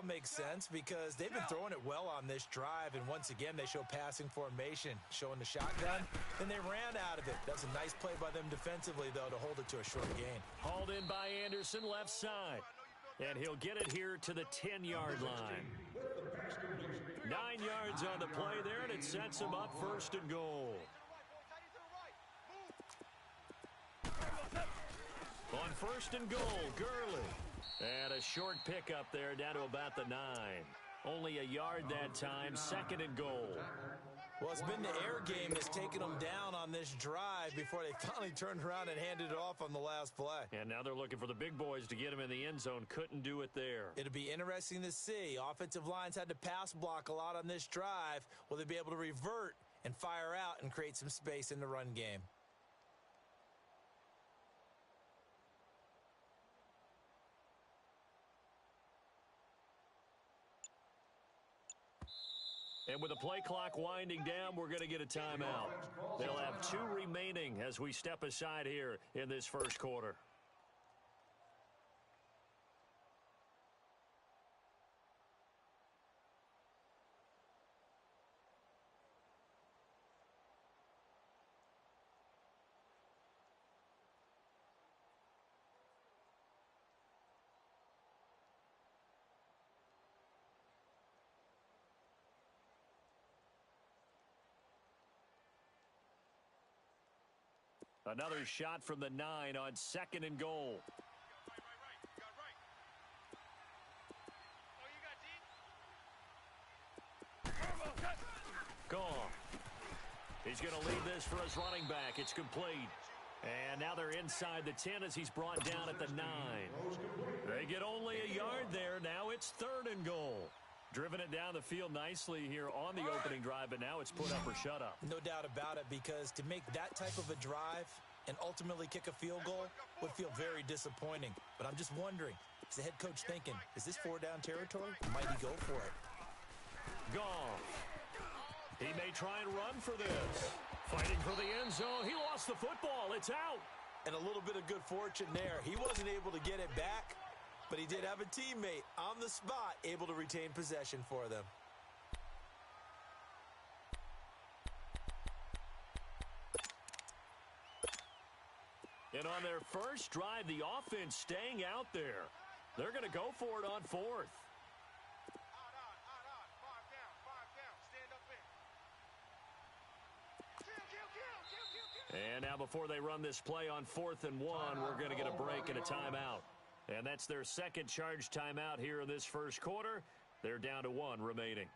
makes sense because they've been throwing it well on this drive, and once again they show passing formation, showing the shotgun, and they ran out of it. That's a nice play by them defensively, though, to hold it to a short gain. Hauled in by Anderson, left side. And he'll get it here to the 10-yard line. 9 yards on the play there, and it sets him up first and goal. On first and goal, Gurley. And a short pickup there down to about the 9. Only a yard that time, second and goal. Well, it's been the air game that's taken them down on this drive before they finally turned around and handed it off on the last play. And now they're looking for the big boys to get him in the end zone. Couldn't do it there. It'll be interesting to see. Offensive lines had to pass block a lot on this drive. Will they be able to revert and fire out and create some space in the run game? And with the play clock winding down, we're going to get a timeout. They'll have 2 remaining as we step aside here in this first quarter. Another shot from the 9 on second and goal. Gone. He's going to lead this for his running back. It's complete. And now they're inside the 10 as he's brought down at the 9. They get only a yard there. Now it's third and goal. Driven it down the field nicely here on the opening drive, but now it's put up or shut up. No doubt about it, because to make that type of a drive and ultimately kick a field goal would feel very disappointing. But I'm just wondering, is the head coach thinking, is this 4-down territory? Might he go for it? Gone. He may try and run for this. Fighting for the end zone. He lost the football. It's out. And a little bit of good fortune there. He wasn't able to get it back, but he did have a teammate on the spot able to retain possession for them. And on their first drive, the offense staying out there. They're going to go for it on fourth. And now before they run this play on 4th and 1, we're going to get a break and a timeout. And that's their second charge timeout here in this first quarter. They're down to 1 remaining.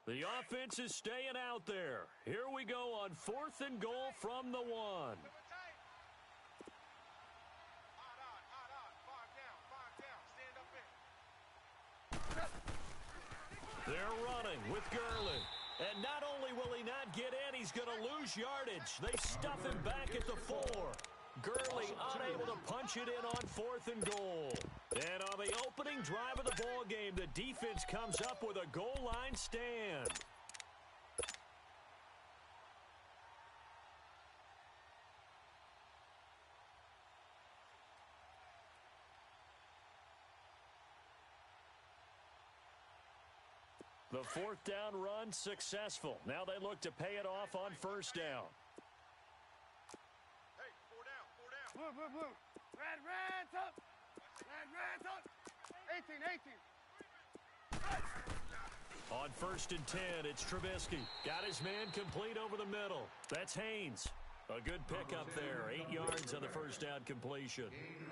The offense is staying out there. Here we go on 4th and goal from the 1. They're running with Gurley. And not only will he not get in, he's going to lose yardage. They stuff him back at the 4. Gurley unable to punch it in on 4th and goal. And on the opening drive of the ball game, the defense comes up with a goal line stand. The 4th down run successful. Now they look to pay it off on 1st down. Hey, 4 down, 4 down. Blue. Red, top. Red, top. 18. On 1st and 10, it's Trubisky. Got his man complete over the middle. That's Haynes. A good pickup there. 8 yards on the first down completion.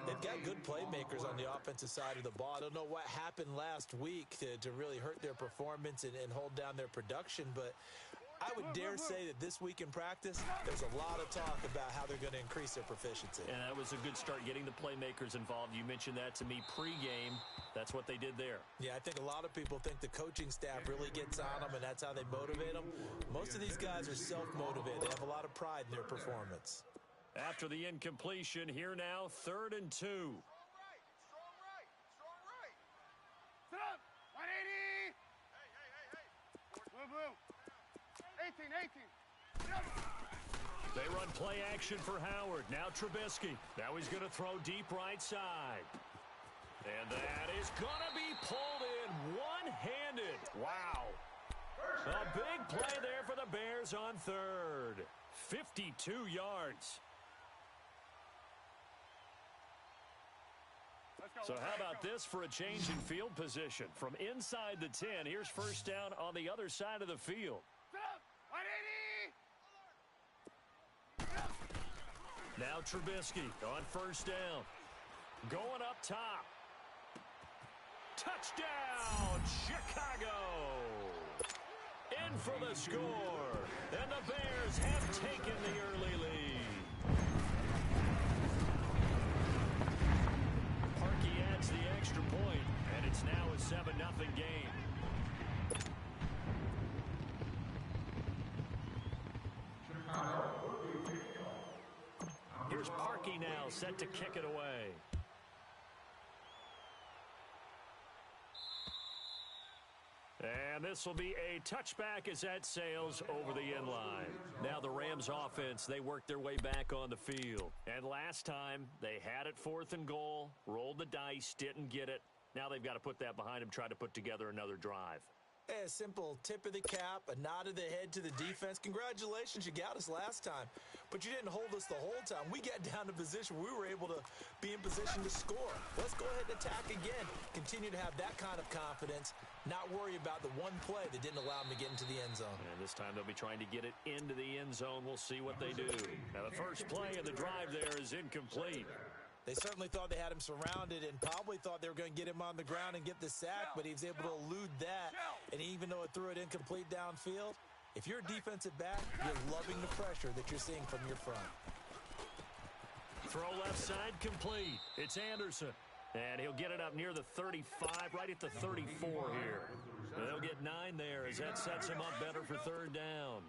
They've got good playmakers on the offensive side of the ball. I don't know what happened last week to really hurt their performance and hold down their production, but I would dare say that this week in practice, there's a lot of talk about how they're going to increase their proficiency. And that was a good start, getting the playmakers involved. You mentioned that to me pregame. That's what they did there. Yeah, I think a lot of people think the coaching staff really gets on them, and that's how they motivate them. Most of these guys are self-motivated. They have a lot of pride in their performance. After the incompletion, here now, 3rd and 2. They run play action for Howard. Now Trubisky. Now he's going to throw deep right side. And that is going to be pulled in one-handed. Wow. A big play there for the Bears on third. 52 yards. So how about this for a change in field position? From inside the 10, here's first down on the other side of the field. Now Trubisky on first down. Going up top. Touchdown, Chicago! In for the score. And the Bears have taken the early lead. Parkey adds the extra point, and it's now a 7-0 game. Here's Parkey now, set to kick it away. And this will be a touchback as that sails over the end line. Now the Rams offense, they worked their way back on the field. And last time, they had it 4th and goal, rolled the dice, didn't get it. Now they've got to put that behind them, try to put together another drive. Hey, a simple tip of the cap, a nod of the head to the defense. Congratulations, you got us last time. But you didn't hold us the whole time. We got down to position where we were able to be in position to score. Let's go ahead and attack again. Continue to have that kind of confidence. Not worry about the one play that didn't allow them to get into the end zone. And this time they'll be trying to get it into the end zone. We'll see what they do. Now the first play of the drive there is incomplete. They certainly thought they had him surrounded and probably thought they were going to get him on the ground and get the sack, but he was able to elude that. And even though it threw it incomplete downfield, if you're a defensive back, you're loving the pressure that you're seeing from your front. Throw left side complete. It's Anderson. And he'll get it up near the 35, right at the 34 here. They'll get 9 there as that sets him up better for third down.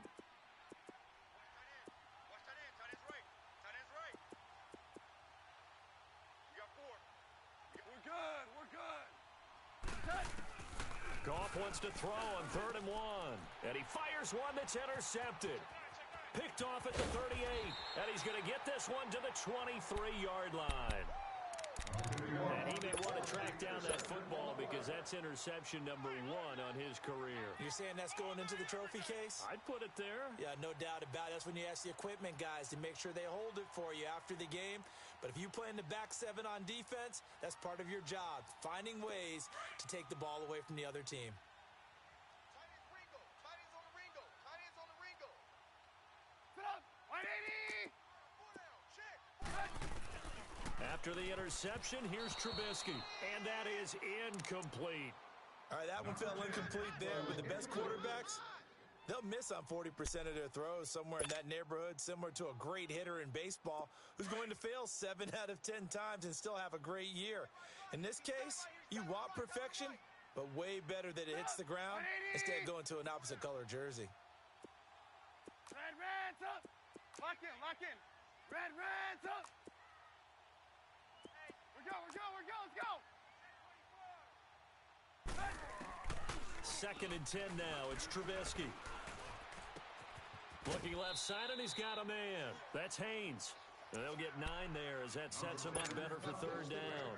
Goff wants to throw on 3rd and 1. And he fires one that's intercepted. Picked off at the 38. And he's going to get this one to the 23-yard line. And he may want to track down that football because that's interception number 1 on his career. You're saying that's going into the trophy case? I'd put it there. Yeah, no doubt about it. That's when you ask the equipment guys to make sure they hold it for you after the game. But if you play in the back 7 on defense, that's part of your job, finding ways to take the ball away from the other team. After the interception, here's Trubisky, and that is incomplete. All right, that one fell incomplete there, but the best quarterbacks, they'll miss on 40% of their throws somewhere in that neighborhood, similar to a great hitter in baseball who's going to fail 7 out of 10 times and still have a great year. In this case, you want perfection, but way better that it hits the ground instead of going to an opposite color jersey. Red's up. Lock in. Red's up. We're go, let's go. 2nd and 10 now. It's Trubisky. Looking left side, and he's got a man. That's Haynes. And they'll get 9 there as that sets him up better for third down.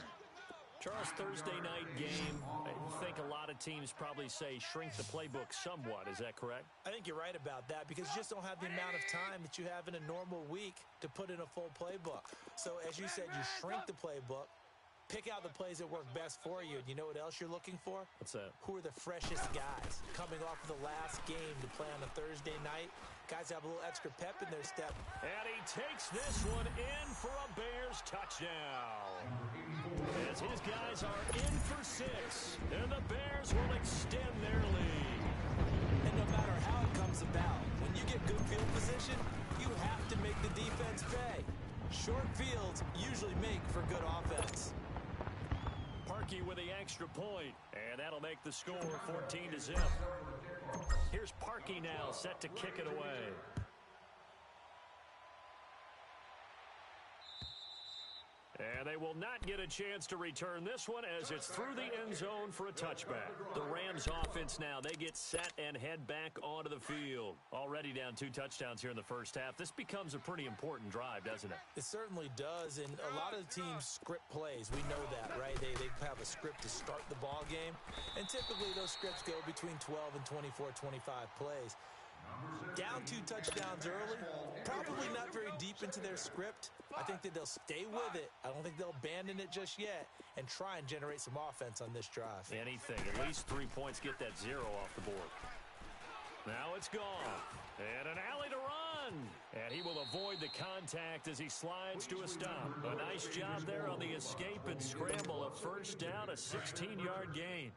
Charles, Thursday night game, I think a lot of teams probably say shrink the playbook somewhat. Is that correct? I think you're right about that because you just don't have the amount of time that you have in a normal week to put in a full playbook. So as you said, you shrink the playbook, pick out the plays that work best for you. And you know what else you're looking for? What's that? Who are the freshest guys coming off of the last game to play on a Thursday night? Guys have a little extra pep in their step. And he takes this one in for a Bears touchdown. As his guys are in for 6, and the Bears will extend their lead. And no matter how it comes about, when you get good field position, you have to make the defense pay. Short fields usually make for good offense. Parkey with the extra point, and that'll make the score 14-0. Here's Parkey now, set to kick it away. And they will not get a chance to return this one as it's through the end zone for a touchback. The Rams offense now, they get set and head back onto the field. Already down 2 touchdowns here in the first half. This becomes a pretty important drive, doesn't it? It certainly does, and a lot of the teams script plays. We know that, right? They have a script to start the ball game, and typically those scripts go between 12 and 24, 25 plays. Down 2 touchdowns early, probably not very deep into their script. I think that they'll stay with it. I don't think they'll abandon it just yet and try and generate some offense on this drive. Anything, at least 3 points, get that 0 off the board. Now it's gone. And an alley to run. And he will avoid the contact as he slides to a stop. A nice job there on the escape and scramble. A first down, a 16-yard gain.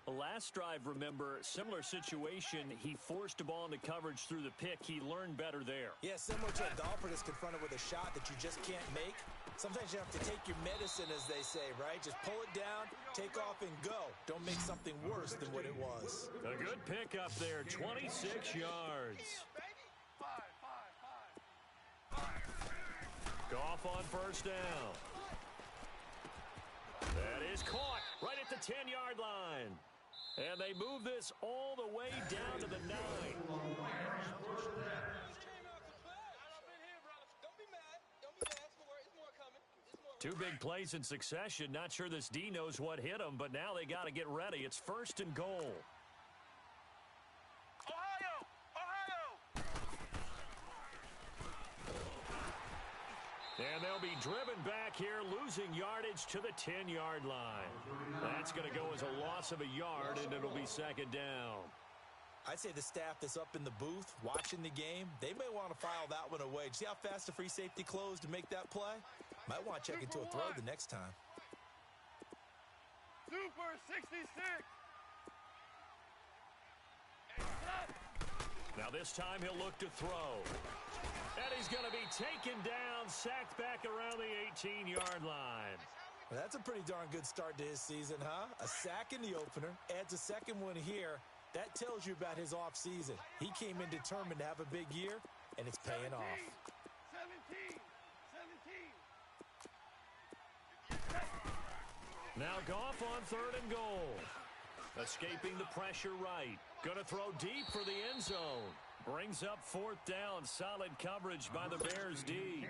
Last drive, remember, similar situation. He forced a ball into coverage through the pick. He learned better there. Yeah, similar to a golfer that's confronted with a shot that you just can't make. Sometimes you have to take your medicine, as they say, right? Just pull it down, take off, and go. Don't make something worse than what it was. A good pick up there, 26 yards. Goff on first down. That is caught right at the 10-yard line. And they move this all the way down to the 9. Two big plays in succession. Not sure this D knows what hit him, but now they got to get ready. It's 1st and goal. And they'll be driven back here, losing yardage to the 10-yard line. That's going to go as a loss of a yard, and it'll be 2nd down. I'd say the staff that's up in the booth watching the game, they may want to file that one away. See how fast the free safety closed to make that play? Might want to check into a throw the next time. Super 66. Now this time he'll look to throw. And he's going to be taken down, sacked back around the 18-yard line. Well, that's a pretty darn good start to his season, huh? A sack in the opener, adds a second one here. That tells you about his offseason. He came in determined to have a big year, and it's paying off. 17. Now Goff on 3rd and goal. Escaping the pressure right. Going to throw deep for the end zone. Brings up 4th down. Solid coverage by the Bears D.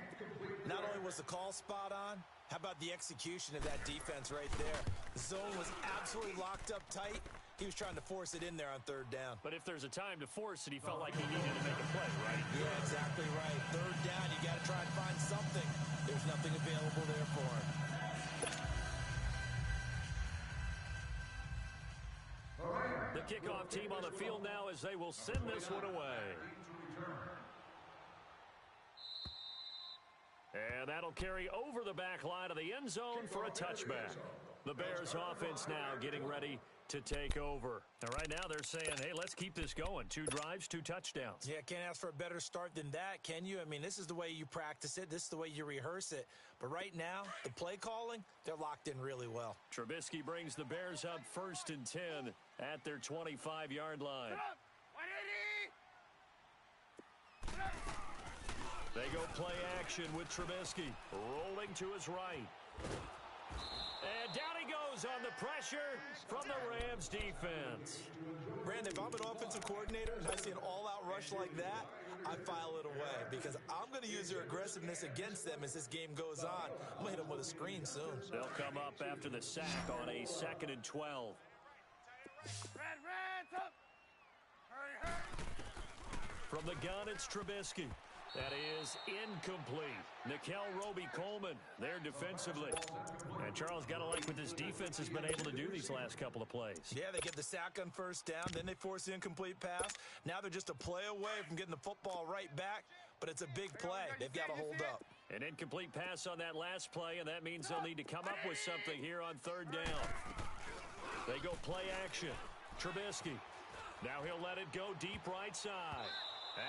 Not only was the call spot on, how about the execution of that defense right there? The zone was absolutely locked up tight. He was trying to force it in there on 3rd down. But if there's a time to force it, he felt like he needed to make a play, right? Yeah, exactly right. 3rd down, you got to try and find something. There's nothing available there for him. The kickoff team on the field now as they will send this one away. And that'll carry over the back line of the end zone for a touchback. The Bears offense now getting ready to take over. And right now they're saying, hey, let's keep this going. 2 drives, 2 touchdowns. Yeah, can't ask for a better start than that, can you? I mean, this is the way you practice it. This is the way you rehearse it. But right now, the play calling, they're locked in really well. Trubisky brings the Bears up 1st and 10 at their 25-yard line. They go play action with Trubisky, rolling to his right. And down he goes on the pressure from the Rams defense. Brandon, if I'm an offensive coordinator and I see an all-out rush like that, I file it away because I'm going to use their aggressiveness against them as this game goes on. I'm going to hit them with a screen soon. They'll come up after the sack on a 2nd and 12. Red, up. Hurry. From the gun, it's Trubisky. That is incomplete. Nickel Roby-Coleman there defensively. And Charles, got to like what this defense has been able to do these last couple of plays. Yeah, they get the sack on 1st down, then they force the incomplete pass. Now they're just a play away from getting the football right back, but it's a big play. They've got to hold up. An incomplete pass on that last play, and that means they'll need to come up with something here on 3rd down. They go play action. Trubisky. Now he'll let it go deep right side.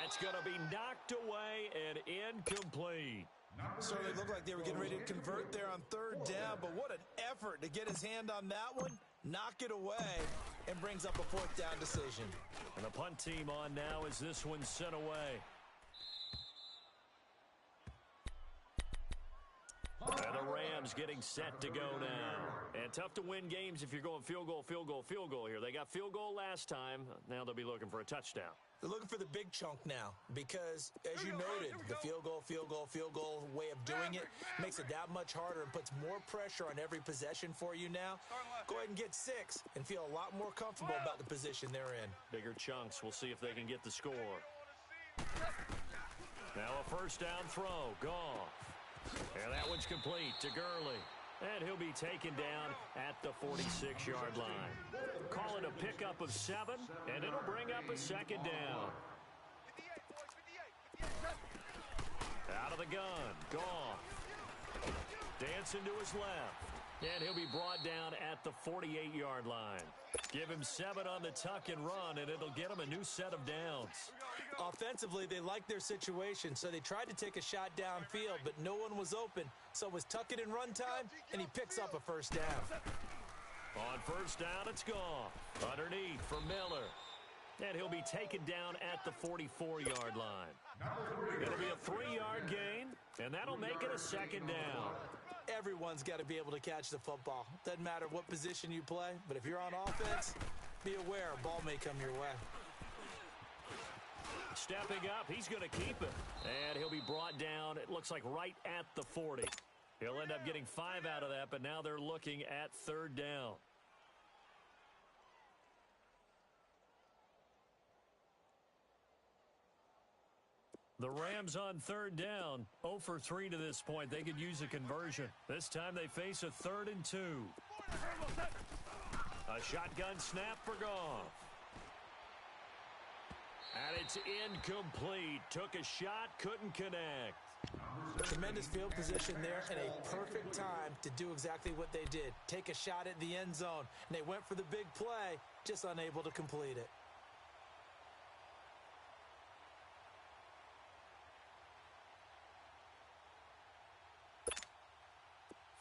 That's going to be knocked away and incomplete. Certainly looked like they were getting ready to convert there on 3rd down, but what an effort to get his hand on that one, knock it away, and brings up a 4th down decision. And the punt team on now as this one's sent away. And the Rams Rams getting set to go now. And tough to win games if you're going field goal, field goal, field goal here. They got field goal last time. Now they'll be looking for a touchdown. They're looking for the big chunk now because, as you noted, the field goal way of doing it makes it that much harder and puts more pressure on every possession for you now. Go ahead and get 6 and feel a lot more comfortable about the position they're in. Bigger chunks. We'll see if they can get the score. Now a first down throw. Goff. And that one's complete to Gurley. And he'll be taken down at the 46-yard line. Call it a pickup of 7, and it'll bring up a second down. Out of the gun, Goff. Dancing to his left. And he'll be brought down at the 48-yard line. Give him 7 on the tuck and run, and it'll get him a new set of downs. Offensively, they liked their situation, so they tried to take a shot downfield, but no one was open. So it was tuck it and run time, and he picks up a first down. On first down, it's Goff. Underneath for Miller. And he'll be taken down at the 44-yard line. It'll be a 3-yard gain, and that'll make it a second down. Everyone's got to be able to catch the football. Doesn't matter what position you play, but if you're on offense, be aware a ball may come your way. Stepping up, he's going to keep it. And he'll be brought down, it looks like right at the 40. He'll end up getting 5 out of that, but now they're looking at third down. The Rams on third down, 0 for 3 to this point. They could use a conversion. This time they face a 3rd and 2. A shotgun snap for Goff. And it's incomplete. Took a shot, couldn't connect. Tremendous field position there and a perfect time to do exactly what they did. Take a shot at the end zone. And they went for the big play, just unable to complete it.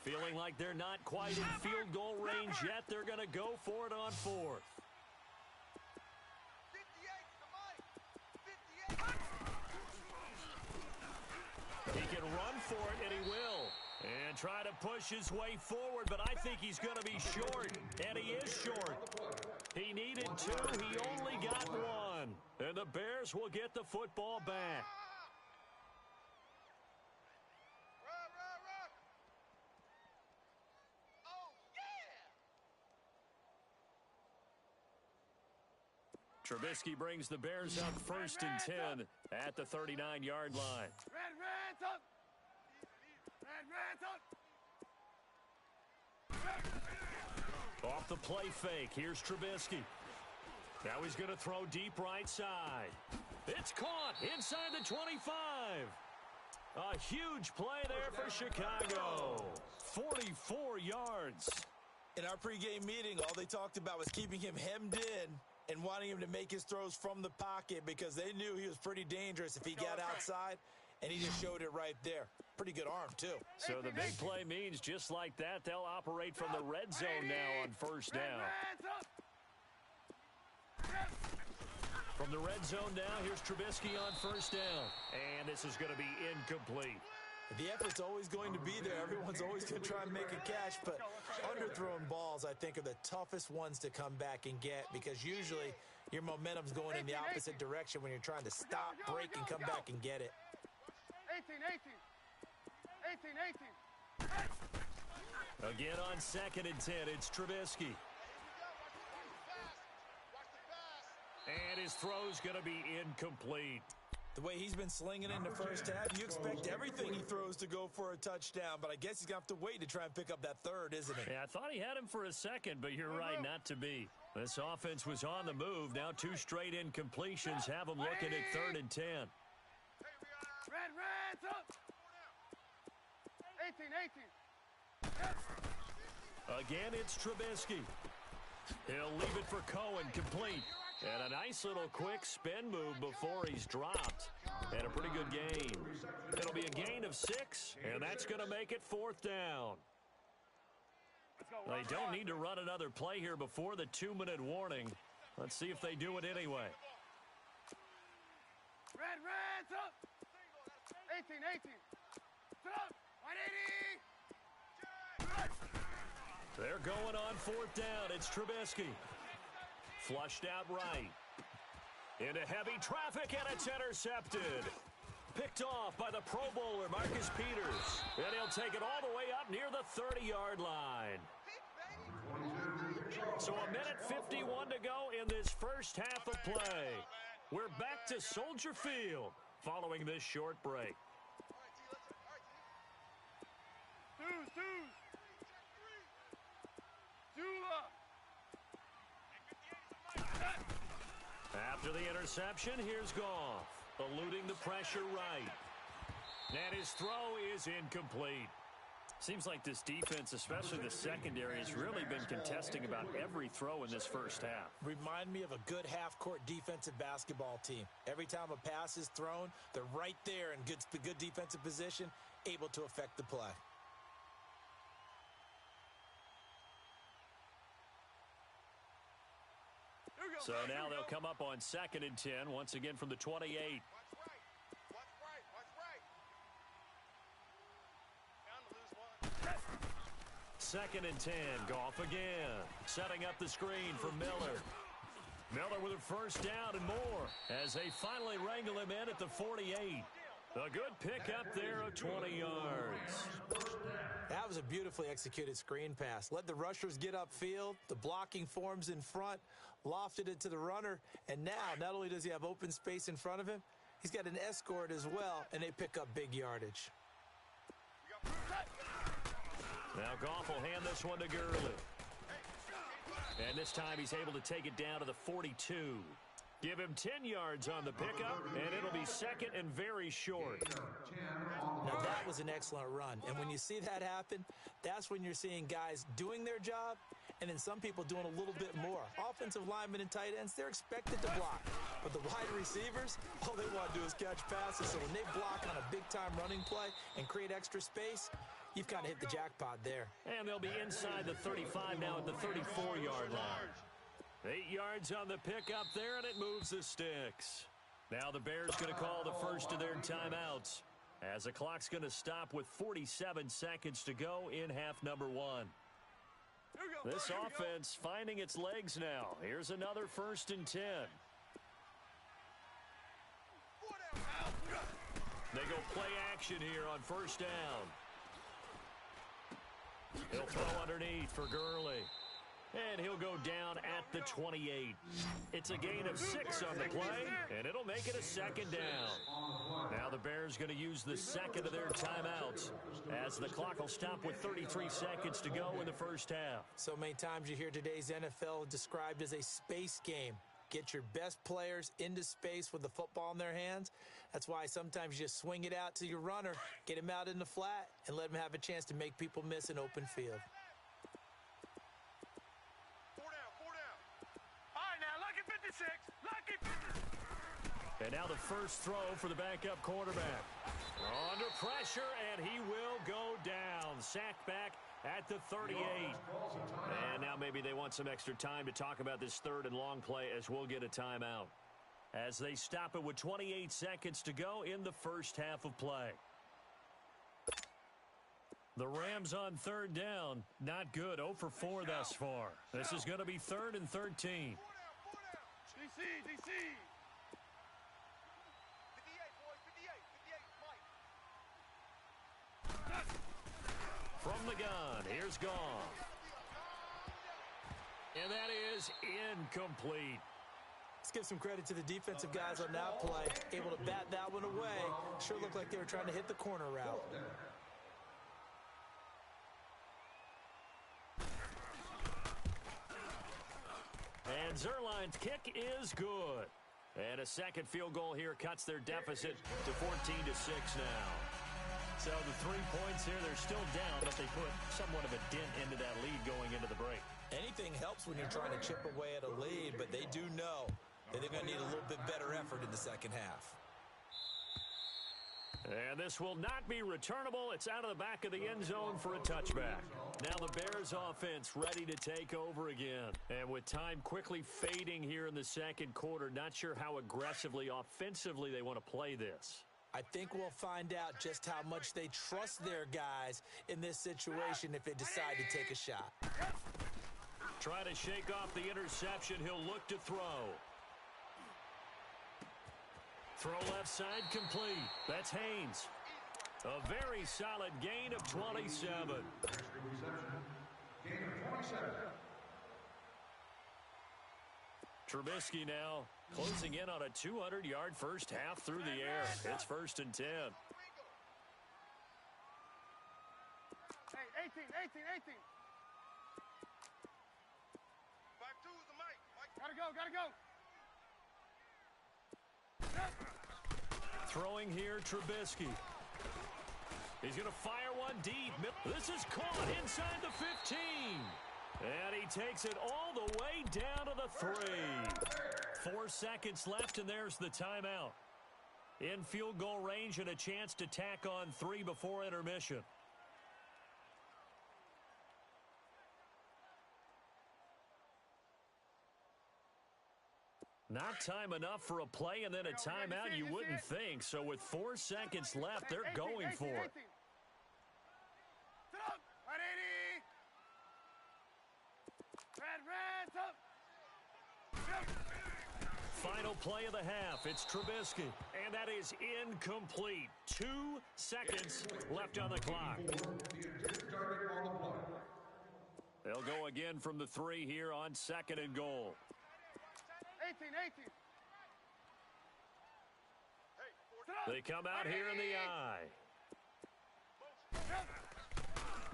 Feeling like they're not quite in field goal range yet. They're going to go for it on 4th. He can run for it, and he will. And try to push his way forward, but I think he's going to be short, and he is short. He needed 2. He only got 1. And the Bears will get the football back. Trubisky brings the Bears up 1st and 10 at the 39-yard line. Off the play fake, here's Trubisky. Now he's going to throw deep right side. It's caught inside the 25. A huge play there for Chicago. 44 yards. In our pregame meeting, all they talked about was keeping him hemmed in and wanting him to make his throws from the pocket because they knew he was pretty dangerous if he got outside, and he just showed it right there. Pretty good arm, too. So the big play means just like that, they'll operate from the red zone now on first down. From the red zone now, here's Trubisky on first down. And this is going to be incomplete. The effort's always going to be there. Everyone's always going to try and make a catch, but underthrown balls, I think, are the toughest ones to come back and get because usually your momentum's going in the opposite direction when you're trying to stop, break, and come back and get it. 18. Again on 2nd and 10, it's Trubisky. And his throw's going to be incomplete. The way he's been slinging in the first half, you expect everything he throws to go for a touchdown, but I guess he's going to have to wait to try and pick up that 3rd, isn't he? Yeah, I thought he had him for a second, but you're right, not to be. This offense was on the move. Now 2 straight incompletions have them looking at 3rd and 10. Red, up. 18. Again, it's Trubisky. He'll leave it for Cohen, complete. And a nice little quick spin move before he's dropped. And a pretty good gain. It'll be a gain of 6, and that's going to make it 4th down. They don't need to run another play here before the 2-minute warning. Let's see if they do it anyway. Red, up. 18. 180. They're going on fourth down. It's Trubisky. Flushed out right. Into heavy traffic, and it's intercepted. Picked off by the Pro Bowler, Marcus Peters. And he'll take it all the way up near the 30-yard line. So a minute 51 to go in this first half of play. We're back to Soldier Field following this short break. After the interception, here's Goff, eluding the pressure right. And his throw is incomplete. Seems like this defense, especially the secondary, has really been contesting about every throw in this first half. Remind me of a good half-court defensive basketball team. Every time a pass is thrown, they're right there in good defensive position, able to affect the play. So now they'll come up on 2nd and 10, once again from the 28. Watch right. Watch right. Bound to lose one. 2nd and 10, Goff again. Setting up the screen for Miller. Miller with a first down and more as they finally wrangle him in at the 48. A good pickup there of 20 yards. That was a beautifully executed screen pass. Let the rushers get upfield. The blocking forms in front. Lofted it to the runner. And now, not only does he have open space in front of him, he's got an escort as well, and they pick up big yardage. Now Goff will hand this one to Gurley. And this time he's able to take it down to the 42. Give him 10 yards on the pickup, and it'll be second and very short. Now, that was an excellent run. And when you see that happen, that's when you're seeing guys doing their job and then some people doing a little bit more. Offensive linemen and tight ends, they're expected to block. But the wide receivers, all they want to do is catch passes. So when they block on a big-time running play and create extra space, you've kind of hit the jackpot there. And they'll be inside the 35 now at the 34-yard line. 8 yards on the pickup there, and it moves the sticks. Now the Bears going to call the first of their timeouts as the clock's going to stop with 47 seconds to go in half number one. This offense finding its legs now. Here's another 1st and 10. They go play action here on 1st down. He'll throw underneath for Gurley. And he'll go down at the 28. It's a gain of 6 on the play, and it'll make it a 2nd down. Now the Bears going to use the second of their timeouts as the clock will stop with 33 seconds to go in the first half. So many times you hear today's NFL described as a space game. Get your best players into space with the football in their hands. That's why sometimes you just swing it out to your runner, get him out in the flat, and let him have a chance to make people miss an open field. And now the first throw for the backup quarterback. Under pressure, and he will go down. Sacked back at the 38. And now maybe they want some extra time to talk about this 3rd and long play as we'll get a timeout. As they stop it with 28 seconds to go in the first half of play. The Rams on 3rd down. Not good. 0 for 4 thus far. This is going to be 3rd and 13. DC. From the gun, here's Goff. And that is incomplete. Let's give some credit to the defensive guys on that play. Able to bat that one away. Sure looked like they were trying to hit the corner route. And Zuerlein's kick is good. And a second field goal here cuts their deficit to 14-6 now. So the 3 points here, they're still down, but they put somewhat of a dent into that lead going into the break. Anything helps when you're trying to chip away at a lead, but they do know that they're going to need a little bit better effort in the second half. And this will not be returnable. It's out of the back of the end zone for a touchback. Now the Bears offense ready to take over again. And with time quickly fading here in the second quarter, not sure how aggressively, offensively they want to play this. I think we'll find out just how much they trust their guys in this situation if they decide to take a shot. Try to shake off the interception. He'll look to throw. Throw left side complete. That's Haynes. A very solid gain of 27. Trubisky now closing in on a 200-yard first half through the air. It's 1st and 10. Hey, 18. 5-2 is the mic. Gotta go. Throwing here, Trubisky. He's going to fire one deep. This is caught inside the 15. And he takes it all the way down to the 3. 4 seconds left, and there's the timeout. In field goal range and a chance to tack on 3 before intermission. Not time enough for a play and then a timeout, you wouldn't think. So with 4 seconds left, they're going for it. Sit up. 180. Red, Final play of the half. It's Trubisky. And that is incomplete. 2 seconds left on the clock. They'll go again from the 3 here on 2nd and goal. 18. They come out here in the eye.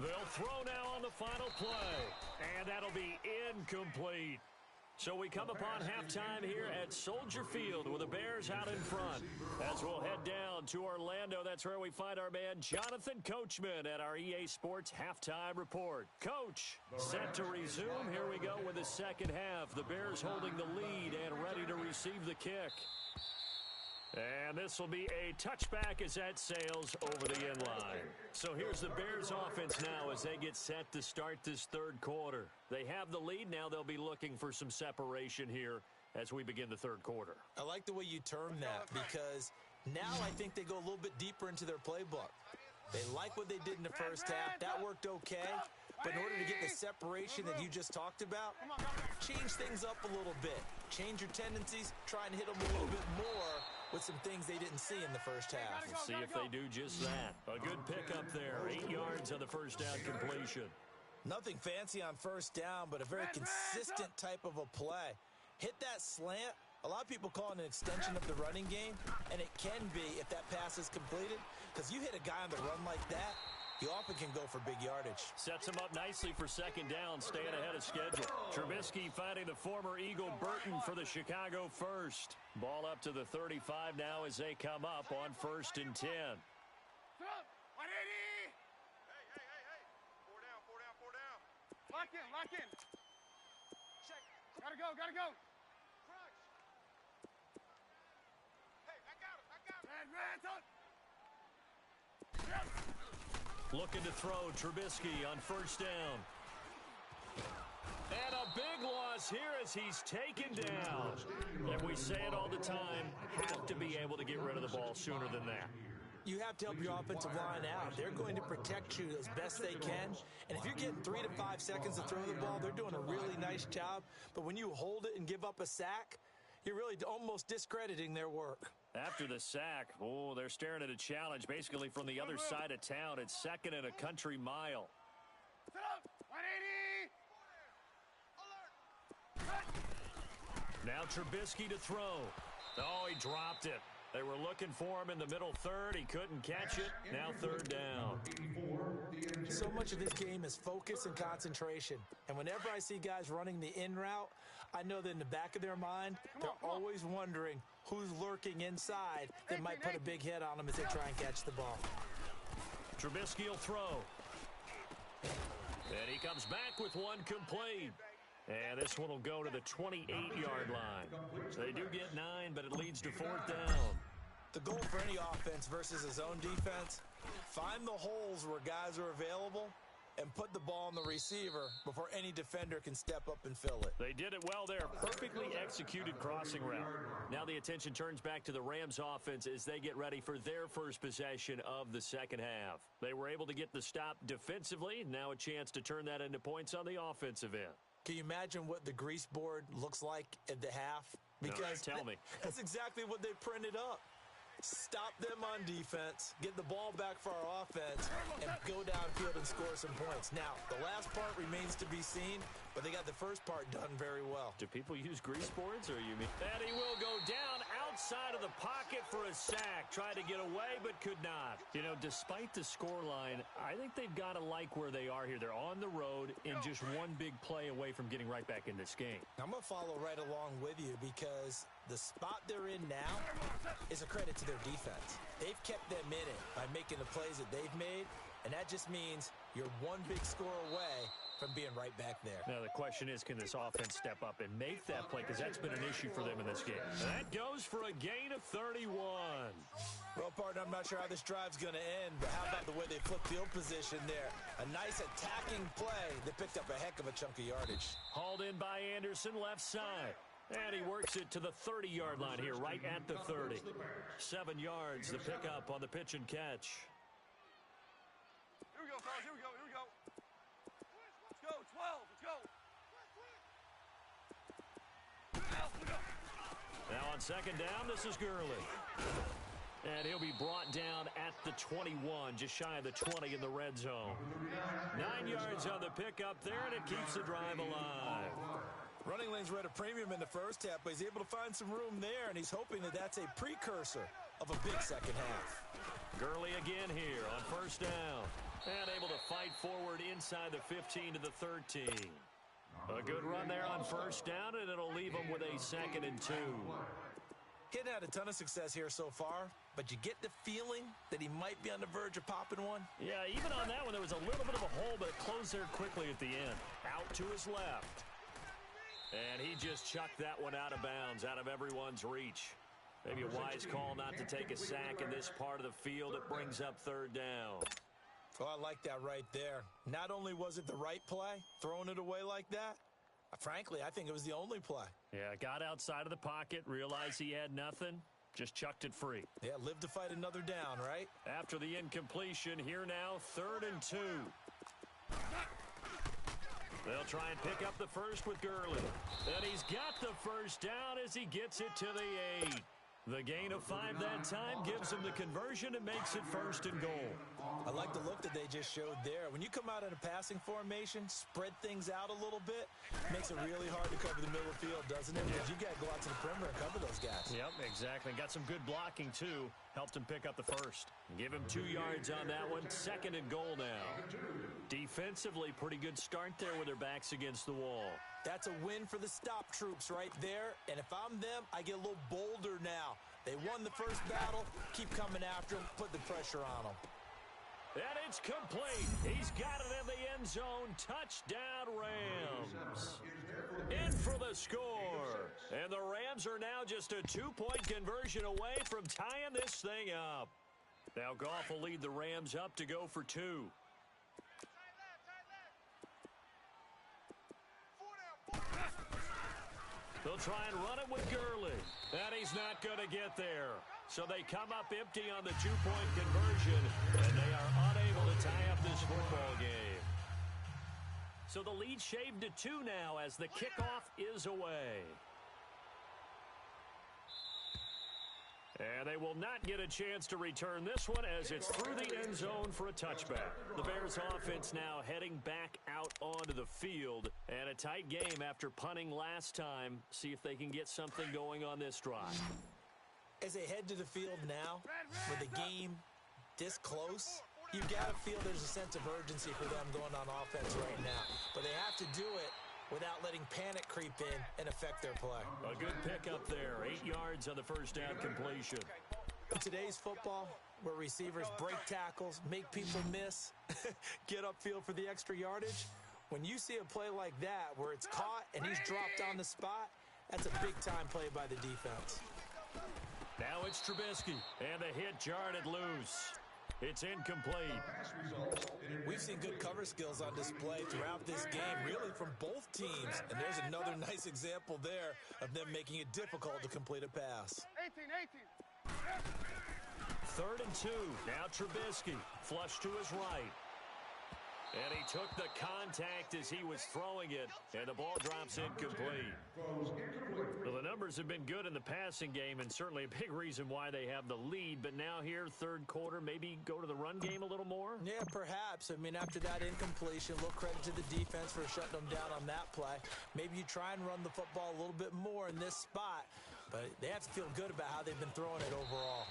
They'll throw now on the final play. And that'll be incomplete. So we come upon halftime here at Soldier Field with the Bears out in front. As we'll head down to Orlando, that's where we find our man Jonathan Coachman at our EA Sports Halftime Report. Coach, set to resume. Here we go with the second half. The Bears holding the lead and ready to receive the kick. And this will be a touchback as that sails over the end line. So here's the Bears offense now as they get set to start this 3rd quarter. They have the lead. Now they'll be looking for some separation here as we begin the 3rd quarter. I like the way you term that because now I think they go a little bit deeper into their playbook. They like what they did in the first half. That worked okay. But in order to get the separation that you just talked about, change things up a little bit. Change your tendencies. Try and hit them a little bit more with some things they didn't see in the first half. Let's see if they do just that. A good pickup there. 8 yards on the first down completion. Nothing fancy on first down, but a very consistent type of a play. Hit that slant. A lot of people call it an extension of the running game, and it can be if that pass is completed, because you hit a guy on the run like that, you often can go for big yardage. Sets him up nicely for second down, staying ahead of schedule. Trubisky finding the former Eagle Burton for the Chicago first. Ball up to the 35 now as they come up on 1st and 10. 180. Hey. 4 down. Lock in. Check. Gotta go. Crunch. Hey, I got him. Red, up. Yep. Looking to throw Trubisky on first down. And a big loss here as he's taken down. And we say it all the time, have to be able to get rid of the ball sooner than that. You have to help your offensive line out. They're going to protect you as best they can. And if you're getting 3 to 5 seconds to throw the ball, they're doing a really nice job. But when you hold it and give up a sack, you're really almost discrediting their work. After the sack, they're staring at a challenge basically from the other side of town. It's 2nd and a country mile. Sit up. 180. Now Trubisky to throw. Oh, he dropped it. They were looking for him in the middle 3rd. He couldn't catch it. Now 3rd down. So much of this game is focus and concentration. And whenever I see guys running the in route, I know that in the back of their mind, they're always wondering who's lurking inside that might put a big hit on them as they try and catch the ball. Trubisky will throw. And he comes back with one complete. And this one will go to the 28-yard line. So they do get 9, but it leads to 4th down. The goal for any offense versus a zone defense, find the holes where guys are available and put the ball on the receiver before any defender can step up and fill it. They did it well there. Perfectly executed crossing route. Now the attention turns back to the Rams offense as they get ready for their first possession of the second half. They were able to get the stop defensively. Now a chance to turn that into points on the offensive end. Can you imagine what the grease board looks like at the half? Because tell me. That's exactly what they printed up. Stop them on defense, get the ball back for our offense, and go downfield and score some points. Now, the last part remains to be seen, but they got the first part done very well. Do people use grease boards, or you mean? And he will go down outside of the pocket for a sack. Tried to get away, but could not. You know, despite the scoreline, I think they've got to like where they are here. They're on the road and just one big play away from getting right back in this game. I'm going to follow right along with you because the spot they're in now is a credit to their defense. They've kept them in it by making the plays that they've made, and that just means you're one big score away from being right back there. Now, the question is, can this offense step up and make that play? Because that's been an issue for them in this game. That goes for a gain of 31. Well, partner, I'm not sure how this drive's going to end, but how about the way they flip field position there? A nice attacking play that picked up a heck of a chunk of yardage. Hauled in by Anderson, left side. And he works it to the 30-yard line here, right at the 30. 7 yards, the pickup on the pitch and catch. Here we go, fellas. Here we go. Here we go. Let's go. 12. Let's go. Now on second down, this is Gurley. And he'll be brought down at the 21, just shy of the 20 in the red zone. 9 yards on the pickup there, and it keeps the drive alive. Running lanes were at a premium in the first half, but he's able to find some room there, and he's hoping that that's a precursor of a big second half. Gurley again here on first down. And able to fight forward inside the 15 to the 13. A good run there on first down, and it'll leave him with a 2nd and 2. He hadn't had a ton of success here so far, but you get the feeling that he might be on the verge of popping one. Yeah, even on that one, there was a little bit of a hole, but it closed there quickly at the end. Out to his left. And he just chucked that one out of bounds, out of everyone's reach. Maybe a wise call not to take a sack in this part of the field. It brings up 3rd down. Oh, I like that right there. Not only was it the right play, throwing it away like that, frankly, I think it was the only play. Yeah, got outside of the pocket, realized he had nothing, just chucked it free. Yeah, live to fight another down, right? After the incompletion, here now, 3rd and 2. They'll try and pick up the first with Gurley. And he's got the first down as he gets it to the 8. The gain of 5 that time gives him the conversion and makes it 1st and goal. I like the look that they just showed there. When you come out in a passing formation, spread things out a little bit, makes it really hard to cover the middle of the field, doesn't it? Because you got to go out to the perimeter and cover those guys. Yep, exactly. Got some good blocking, too. Helped him pick up the first. Give him 2 yards on that one. 2nd and goal now. Defensively, pretty good start there with their backs against the wall. That's a win for the stop troops right there. And if I'm them, I get a little bolder now. They won the first battle. Keep coming after them. Put the pressure on them. And it's complete. He's got it in the end zone. Touchdown, Rams. In for the score. And the Rams are now just a 2-point conversion away from tying this thing up. Now Goff will lead the Rams up to go for 2. They'll try and run it with Gurley. And he's not going to get there. So they come up empty on the 2-point conversion, and they are unable to tie up this football game. So the lead shaved to 2 now as the kickoff is away. And they will not get a chance to return this one as it's through the end zone for a touchback. The Bears offense now heading back out onto the field. And a tight game after punting last time. See if they can get something going on this drive. As they head to the field now, with the game this close, you've got to feel there's a sense of urgency for them going on offense right now. But they have to do it without letting panic creep in and affect their play. A good pickup there. 8 yards on the first down completion. In today's football, where receivers break tackles, make people miss, get upfield for the extra yardage, when you see a play like that where it's caught and he's dropped on the spot, that's a big-time play by the defense. Now it's Trubisky, and the hit jarred it loose. It's incomplete. We've seen good cover skills on display throughout this game, really from both teams. And there's another nice example there of them making it difficult to complete a pass. 18. 3rd and 2. Now Trubisky. Flush to his right. And he took the contact as he was throwing it, and the ball drops incomplete. Well, the numbers have been good in the passing game, and certainly a big reason why they have the lead. But now here, 3rd quarter, maybe go to the run game a little more? Yeah, perhaps. I mean, after that incompletion, a little credit to the defense for shutting them down on that play. Maybe you try and run the football a little bit more in this spot, but they have to feel good about how they've been throwing it overall.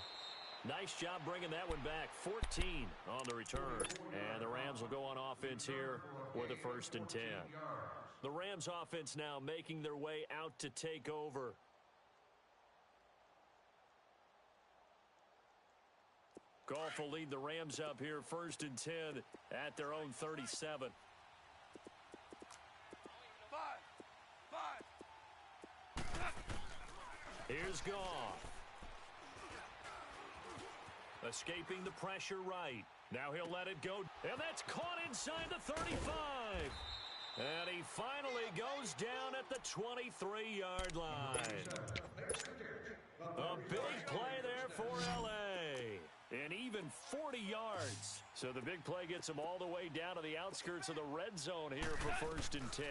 Nice job bringing that one back. 14 on the return. And the Rams will go on offense here with a 1st and 10. The Rams offense now making their way out to take over. Goff will lead the Rams up here 1st and 10 at their own 37. 5. Here's Goff. Escaping the pressure right. Now he'll let it go. And that's caught inside the 35. And he finally goes down at the 23-yard line. A big play there for L.A. And even 40 yards. So the big play gets him all the way down to the outskirts of the red zone here for 1st and 10.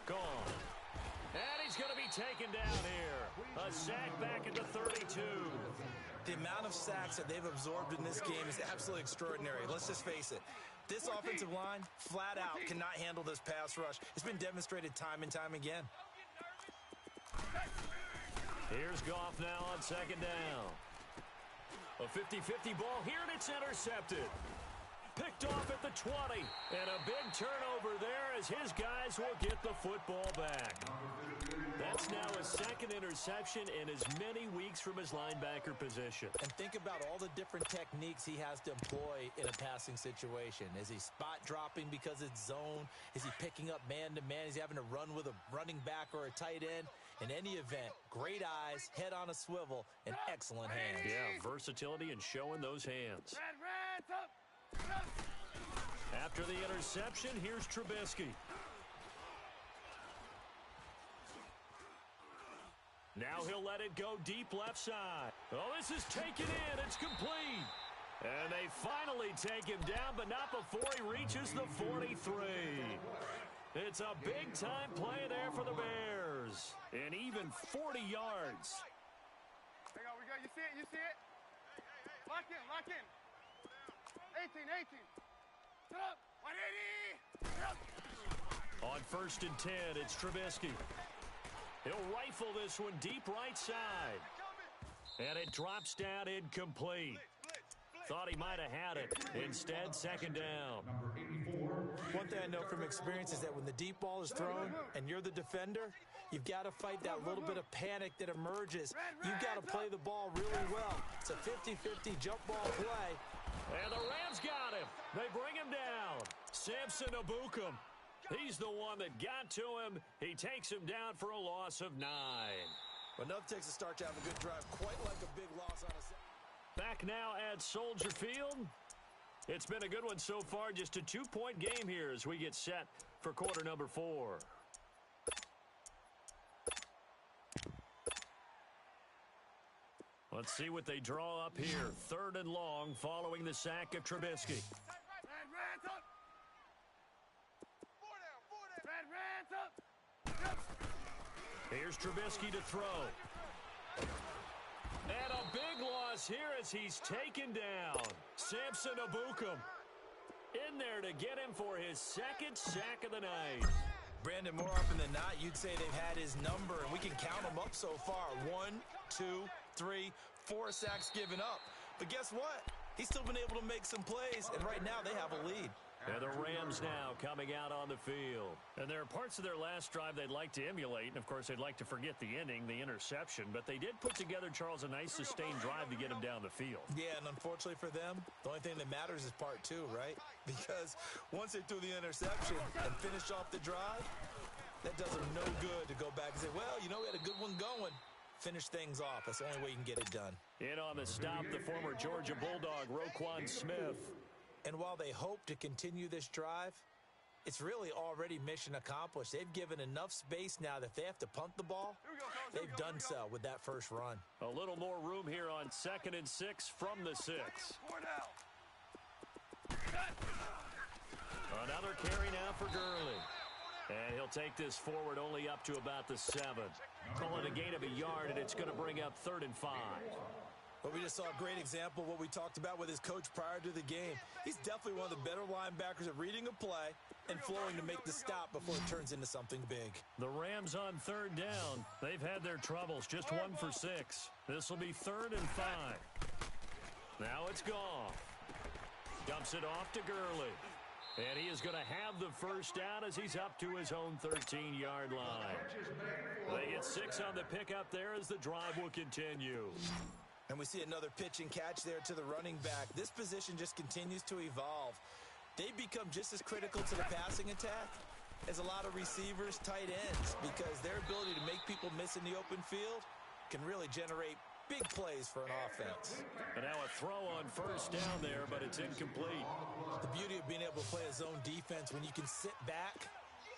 Gone. And he's going to be taken down here. A sack back at the 32. The amount of sacks that they've absorbed in this game is absolutely extraordinary. Let's just face it. This offensive line, flat out, cannot handle this pass rush. It's been demonstrated time and time again. Here's Goff now on 2nd down. A 50-50 ball here, and it's intercepted. Picked off at the 20. And a big turnover there as his guys will get the football back. That's now his 2nd interception in as many weeks from his linebacker position. And think about all the different techniques he has to employ in a passing situation. Is he spot dropping because it's zone? Is he picking up man-to-man? Is he having to run with a running back or a tight end? In any event, great eyes, head on a swivel, and excellent hands. Yeah, versatility and showing those hands. After the interception, here's Trubisky. Now he'll let it go deep left side. Oh, this is taken in. It's complete. And they finally take him down, but not before he reaches the 43. It's a big-time play there for the Bears. And even 40 yards. We go. You see it? You see it? Lock in. 18. Sit up. 180. Sit up. On 1st and 10, it's Trubisky. He'll rifle this one deep right side. And it drops down incomplete. Thought he might have had it. Instead, 2nd down. One thing I know from experience is that when the deep ball is thrown and you're the defender, you've got to fight that little bit of panic that emerges. You've got to play the ball really well. It's a 50-50 jump ball play. And the Rams got him. They bring him down. Samson Ebukam. He's the one that got to him. He takes him down for a loss of 9. But enough takes a start to have a good drive, quite like a big loss on a set. Back now at Soldier Field. It's been a good one so far. Just a 2-point game here as we get set for quarter number 4. Let's see what they draw up here. 3rd and long following the sack of Trubisky. Here's Trubisky to throw. And a big loss here as he's taken down. Samson Ebukam in there to get him for his 2nd sack of the night. Brandon, more often than not, you'd say they've had his number, and we can count them up so far. 1, 2, 3, 4 sacks given up. But guess what? He's still been able to make some plays, and right now they have a lead. And the Rams now coming out on the field. And there are parts of their last drive they'd like to emulate. And, of course, they'd like to forget the inning, the interception. But they did put together, Charles, a nice sustained drive to get him down the field. Yeah, and unfortunately for them, the only thing that matters is part 2, right? Because once they threw the interception and finished off the drive, that does them no good to go back and say, well, you know, we had a good one going. finish things off. That's the only way you can get it done. In on the stop, the former Georgia Bulldog, Roquan Smith. And while they hope to continue this drive, it's really already mission accomplished. They've given enough space now that if they have to punt the ball, they've done so with that first run. A little more room here on 2nd and 6 from the 6. Another carry now for Gurley. And he'll take this forward only up to about the 7. Call it a gain of a yard, and it's going to bring up 3rd and 5. But we just saw a great example of what we talked about with his coach prior to the game. He's definitely one of the better linebackers at reading a play and flowing to make the stop before it turns into something big. The Rams on 3rd down. They've had their troubles, just 1 for 6. This will be 3rd and 5. Now it's Goff. Dumps it off to Gurley. And he is going to have the first down as he's up to his own 13-yard line. They get 6 on the pickup there as the drive will continue. And we see another pitch and catch there to the running back. This position just continues to evolve. They become just as critical to the passing attack as a lot of receivers, tight ends, because their ability to make people miss in the open field can really generate big plays for an offense. And now a throw on first down there, but it's incomplete. The beauty of being able to play a zone defense when you can sit back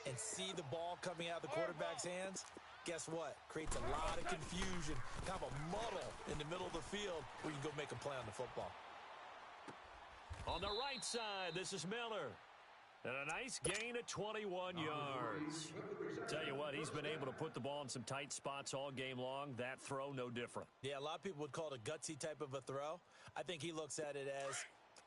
and see the ball coming out of the quarterback's hands, guess what? Creates a lot of confusion, kind of a muddle in the middle of the field where you can go make a play on the football. On the right side, this is Miller. And a nice gain of 21 yards. Tell you what, he's been able to put the ball in some tight spots all game long. That throw, no different. Yeah, a lot of people would call it a gutsy type of a throw. I think he looks at it as,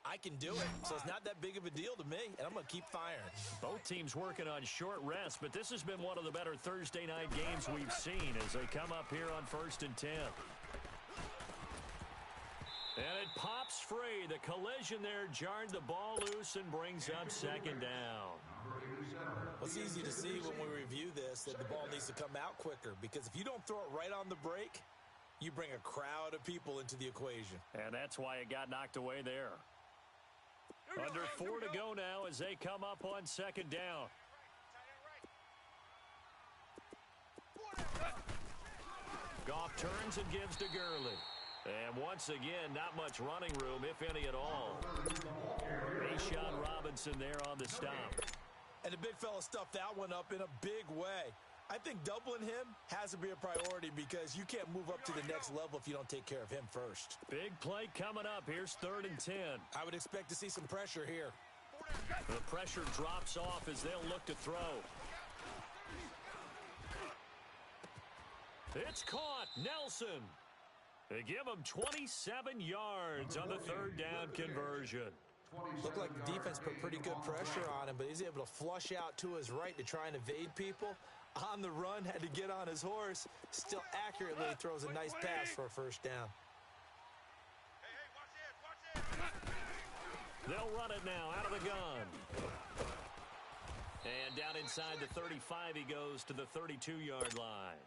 I can do it, so it's not that big of a deal to me, and I'm going to keep firing. Both teams working on short rest, but this has been one of the better Thursday night games we've seen as they come up here on 1st and 10. And it pops free. The collision there jarred the ball loose and brings up 2nd down. Well, it's easy to see when we review this that the ball needs to come out quicker, because if you don't throw it right on the break, you bring a crowd of people into the equation. And that's why it got knocked away there. Under 4 to go now as they come up on 2nd down. Goff turns and gives to Gurley. And once again, not much running room, if any at all. Rashawn Robinson there on the stop. And the big fella stuffed that one up in a big way. I think doubling him has to be a priority because you can't move up to the next level if you don't take care of him first. Big play coming up. Here's 3rd and 10. I would expect to see some pressure here. The pressure drops off as they'll look to throw. It's caught. Nelson. They give him 27 yards on the 3rd down conversion. Looked like the defense put pretty good pressure on him, but he's able to flush out to his right to try and evade people. On the run, had to get on his horse. Still accurately throws a nice pass for a first down. They'll run it now out of the gun. And down inside the 35, he goes to the 32-yard line.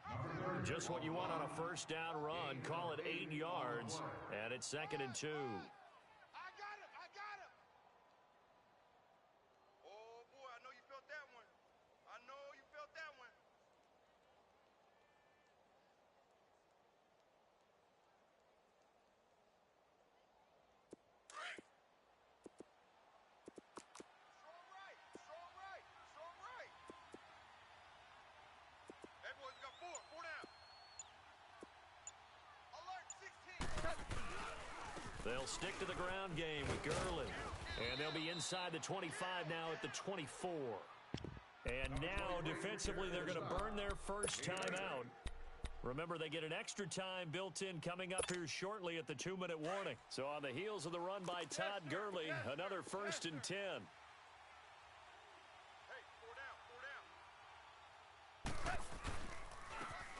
Just what you want on a first down run. Call it 8 yards, and it's 2nd and 2. I got him! I got him! Oh, boy, I know you felt that one. I know you felt that one. They'll stick to the ground game with Gurley. And they'll be inside the 25 now at the 24. And now, defensively, they're going to burn their first time out. Remember, they get an extra time built in coming up here shortly at the 2-minute warning. So on the heels of the run by Todd Gurley, another 1st and 10.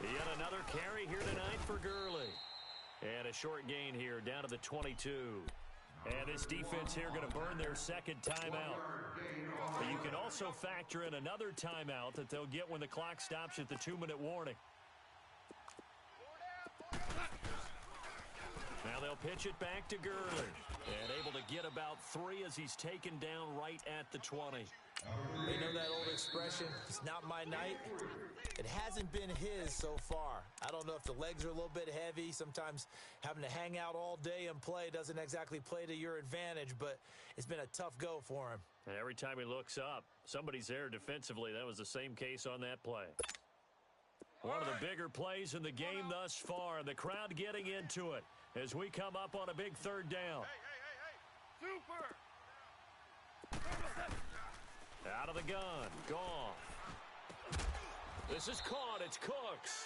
Yet another carry here tonight for Gurley. And a short gain here down to the 22. And this defense here going to burn their second timeout. But you can also factor in another timeout that they'll get when the clock stops at the 2-minute warning. Now they'll pitch it back to Gurley. And able to get about 3 as he's taken down right at the 20. You know that old expression, it's not my night? It hasn't been his so far. I don't know if the legs are a little bit heavy. Sometimes having to hang out all day and play doesn't exactly play to your advantage, but it's been a tough go for him. And every time he looks up, somebody's there defensively. That was the same case on that play. One of the bigger plays in the game thus far. The crowd getting into it as we come up on a big third down. Super! Out of the gun. Goff. This is caught. It's Cooks.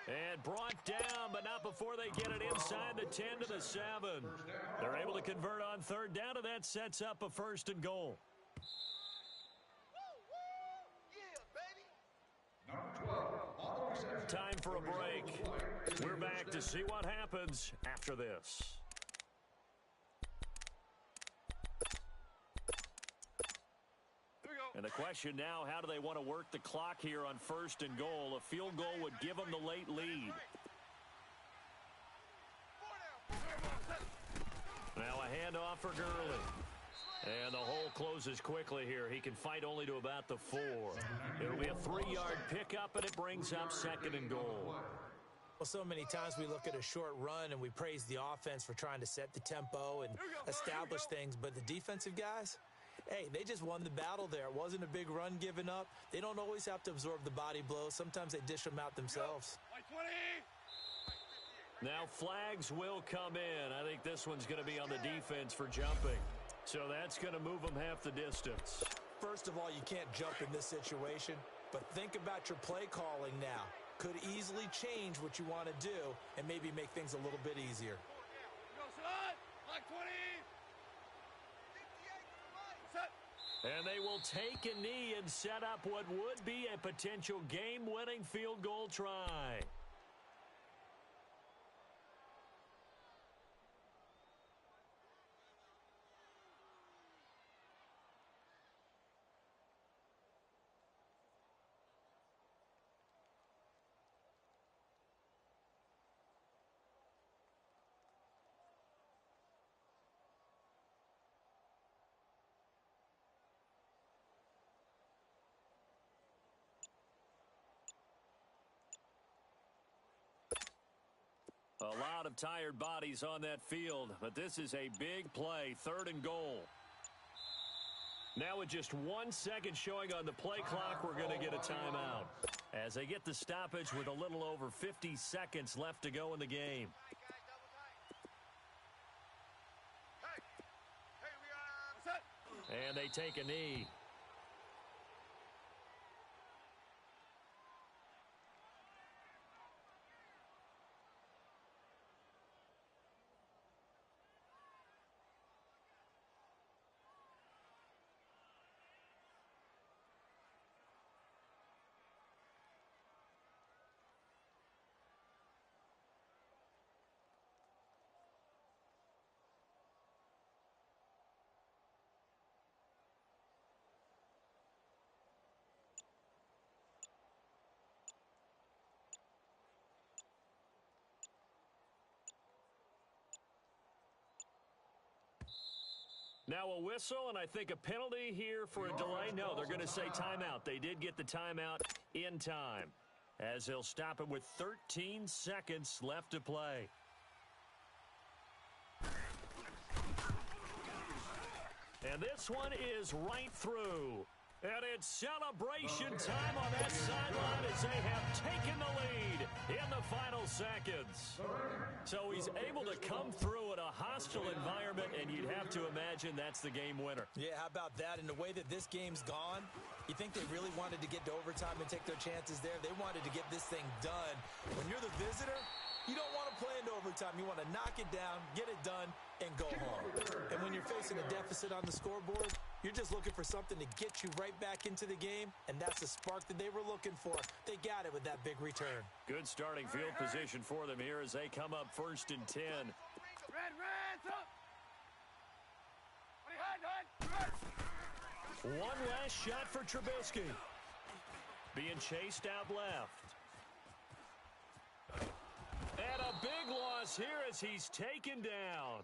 And brought down, but not before they get it inside the 10 to the 7. They're able to convert on third down, and that sets up a 1st and goal. Time for a break. We're back to see what happens after this. And the question now, how do they want to work the clock here on 1st and goal? A field goal would give them the late lead. Now a handoff for Gurley. And the hole closes quickly here. He can fight only to about the 4. It'll be a 3-yard pickup, and it brings up 2nd and goal. Well, so many times we look at a short run and we praise the offense for trying to set the tempo and establish things, but the defensive guys, hey, they just won the battle there. It wasn't a big run given up. They don't always have to absorb the body blows. Sometimes they dish them out themselves. Now flags will come in. I think this one's going to be on the defense for jumping. So that's going to move them half the distance. First of all, you can't jump in this situation, but think about your play calling now. Could easily change what you want to do and maybe make things a little bit easier. And they will take a knee and set up what would be a potential game-winning field goal try. A lot of tired bodies on that field, but this is a big play, 3rd and goal. Now with just 1 second showing on the play clock, we're going to get a timeout. As they get the stoppage with a little over 50 seconds left to go in the game. And they take a knee. Now a whistle, and I think a penalty here for a delay. No, they're going to say timeout. They did get the timeout in time, as they'll stop it with 13 seconds left to play. And this one is right through. And it's celebration time on that sideline as they have taken the lead in the final seconds. So he's able to come through in a hostile environment, and you'd have to imagine that's the game winner. Yeah, how about that? And the way that this game's gone, you think they really wanted to get to overtime and take their chances there? They wanted to get this thing done. When you're the visitor, you don't want to play into overtime. You want to knock it down, get it done, and go home. And when you're facing a deficit on the scoreboard, you're just looking for something to get you right back into the game, and that's the spark that they were looking for. They got it with that big return. Good starting field position for them here as they come up 1st and 10. Red, up! One last shot for Trubisky. Being chased out left. And a big loss here as he's taken down.